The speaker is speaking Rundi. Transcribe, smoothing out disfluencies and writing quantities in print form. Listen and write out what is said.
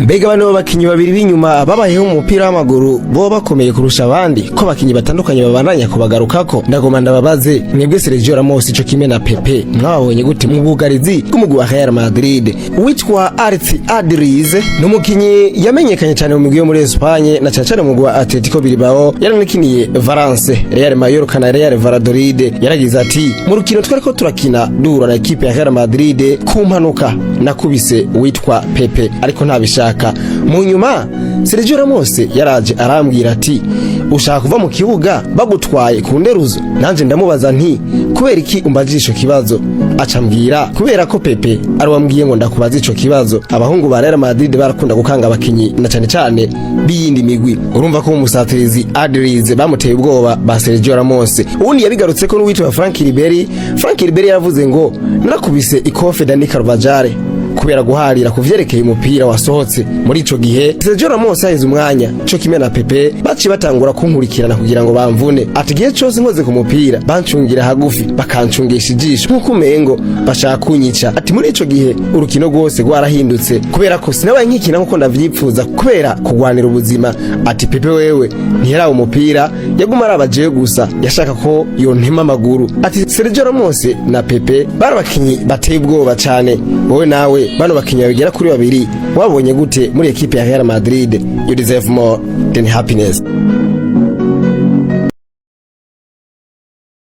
Mbega bano bakinyi babiri b'inyuma babayeho mu mupira w'amaguru bo bakomeye kurusha abandi ko bakinyi batandukanye babandanya kubagarukako. Ndagoma ndababaze mwebwe Sergio Ramos ico kimwe na Pepe mwabonye gute mu bugarizi bw'umugwi wa Real Madrid? Witwa Arts Adriz n'umukinyi yamenyekanye cyane mu migwi yo muri Espagne na cyane mu mugwi wa Atletico Bilbao, yaranikiniye Valence, Real Mallorca na Real Valladolid. Yaragize ati mu rukino twariko turakina duhura na equipe ya Real Madrid ku mpanuka nakubise witwa Pepe ariko ntabishaka. Mu nyuma Sergio Ramos yaraje arambwira ati ushaka kuva mu kibuga bagutwaye ku nderuzo. Nanje ndamubaza nti kubera iki umbajisho kibazo? Acambwira kubera ko Pepe ari wambwiye ngo ndakubaza ico kibazo. Abahungu ba Real Madrid barakunda gukanga abakinyi na cyane biyindi migwi. Urumva ko umusatirizi Adriz bamuteye ubwoba ba Sergio Ramos. Ubundi yabigarutse ko n'uwitwa Frank Ribery yavuze ngo narakubise ikofe Dani Carvajal kubera guharira kuvyerekeye umupira wasohotse. Muri ico gihe Sergio Ramos aheze umwanya cyo kimwe na Pepe baci batangura kunkurikirana kugira ngo bamvune. Ati gihe cyose nkoze ku mupira bancungira hagufi bakancungisha ijisho nkuko umengo bashaka kunyica. Ati muri ico gihe urukino rwose rwarahindutse kubera ko sinabaye nkikina nkuko ndavyipfuza kubera kugwanira ubuzima. Ati Pepe wewe ntiyara umupira yaguma arabaje gusa yashaka ko yontema amaguru. Ati Sergio Ramos na Pepe barabakinyi bateye ubwoba cyane. Wowe nawe bano bakinya bigera kuri babiri wabonye gute muri equipe ya Real Madrid? You deserve more than happiness.